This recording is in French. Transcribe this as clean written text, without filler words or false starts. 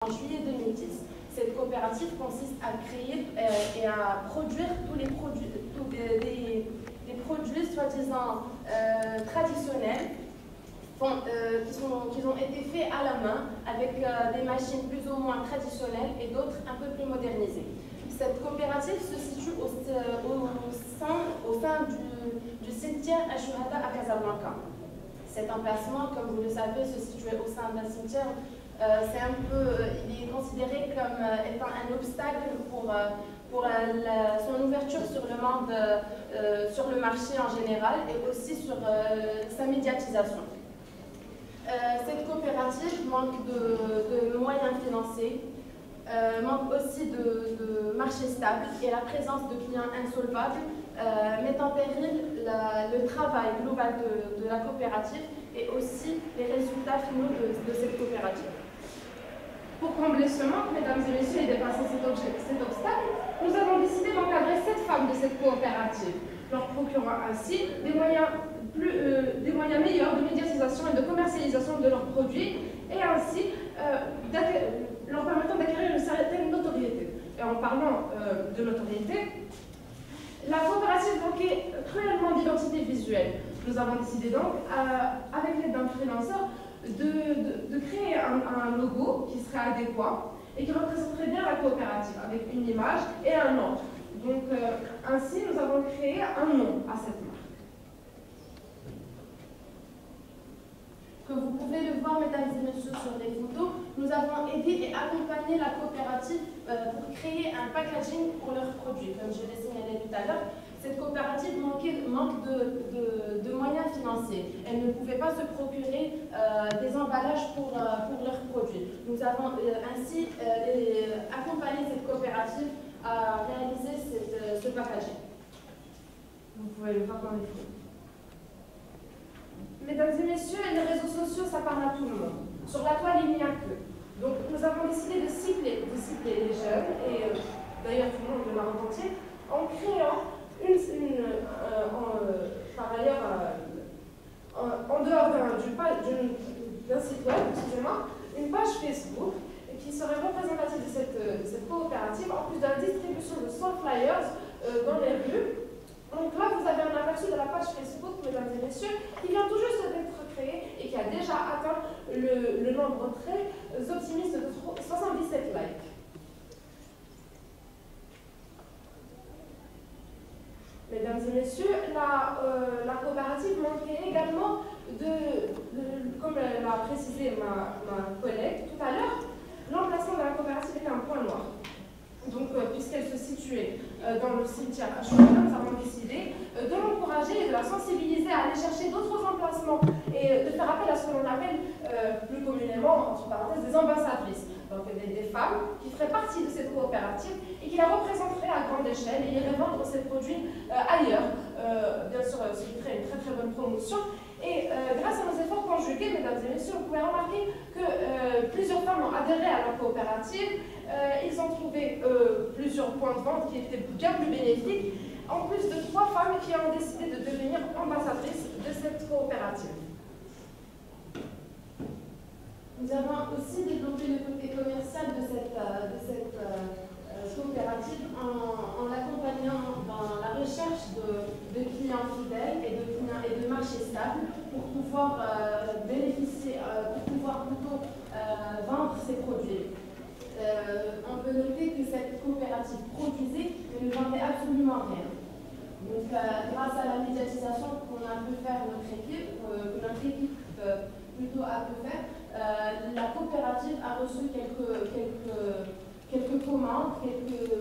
En juillet 2010, cette coopérative consiste à créer et à produire tous les produits, des produits soi-disant traditionnels qui ont été faits à la main avec des machines plus ou moins traditionnelles et d'autres un peu plus modernisées. Cette coopérative se situe au sein du cimetière Ashuhada à Casablanca. Cet emplacement, comme vous le savez, se situer au sein d'un cimetière, il est considéré comme étant un obstacle pour son ouverture sur le monde, sur le marché en général et aussi sur sa médiatisation. Cette coopérative manque de moyens financiers, manque aussi de marché stable et la présence de clients insolvables met en péril le travail global de la coopérative et aussi les résultats finaux de cette coopérative. Pour combler ce manque, mesdames et messieurs, et dépasser cet obstacle, nous avons décidé d'encadrer 7 femmes de cette coopérative, leur procurant ainsi des moyens meilleurs de médiatisation et de commercialisation de leurs produits et ainsi leur permettant d'acquérir une certaine notoriété. Et en parlant de notoriété, la coopérative manquait cruellement d'identité visuelle. Nous avons décidé donc, avec l'aide d'un freelanceur, de créer un logo qui serait adéquat et qui représenterait bien la coopérative avec une image et un nom. Donc ainsi, nous avons créé un nom à cette marque. Comme vous pouvez le voir, mesdames et messieurs, sur les photos, nous avons aidé et accompagné la coopérative pour créer un packaging pour leurs produits. Comme je l'ai signalé tout à l'heure, cette coopérative manque de moyens financiers. Elle ne pouvait pas se procurer des emballages pour leurs produits. Nous avons ainsi accompagné cette coopérative à réaliser ce packaging. Vous pouvez le voir dans les photos. Mesdames et messieurs, les réseaux sociaux, ça parle à tout le monde. Sur la toile, il n'y a que. Donc, nous avons décidé de cibler les jeunes, et d'ailleurs tout le monde, le Maroc entier, en créant par ailleurs, en dehors d'un site web, excusez-moi, une page Facebook qui serait représentative de cette coopérative, en plus de la distribution de 100 flyers dans les rues. Donc là, vous avez un aperçu de la page Facebook, mesdames et messieurs, qui vient tout juste d'être créée et qui a déjà atteint le nombre très optimiste de 77 likes. Mesdames et messieurs, la coopérative manquait également comme l'a précisé ma collègue tout à l'heure, l'emplacement de la coopérative était un point noir. Donc, puisqu'elle se situait dans le cimetière à Chouana, nous avons décidé de l'encourager et de la sensibiliser à aller chercher d'autres emplacements et de faire appel à ce que l'on appelle plus communément, entre parenthèses, des ambassadrices. Donc, des femmes qui feraient partie de cette coopérative et qui la représenteraient à grande échelle et iraient vendre ces produits ailleurs. Bien sûr, ce qui ferait une très très bonne promotion. Et grâce à nos efforts conjugués, mesdames et messieurs, vous pouvez remarquer que plusieurs femmes ont adhéré à la coopérative. Ils ont trouvé plusieurs points de vente qui étaient bien plus bénéfiques, en plus de 3 femmes qui ont décidé de devenir ambassadrices de cette coopérative. Nous avons aussi développé le côté commercial de cette coopérative en l'accompagnant dans la recherche de clients fidèles et de marchés stables pour pouvoir vendre ses produits. On peut noter que cette coopérative produisait mais ne vendait absolument rien. Donc, grâce à la médiatisation qu'on a pu faire notre équipe plutôt a pu faire, la coopérative a reçu quelques commandes, quelques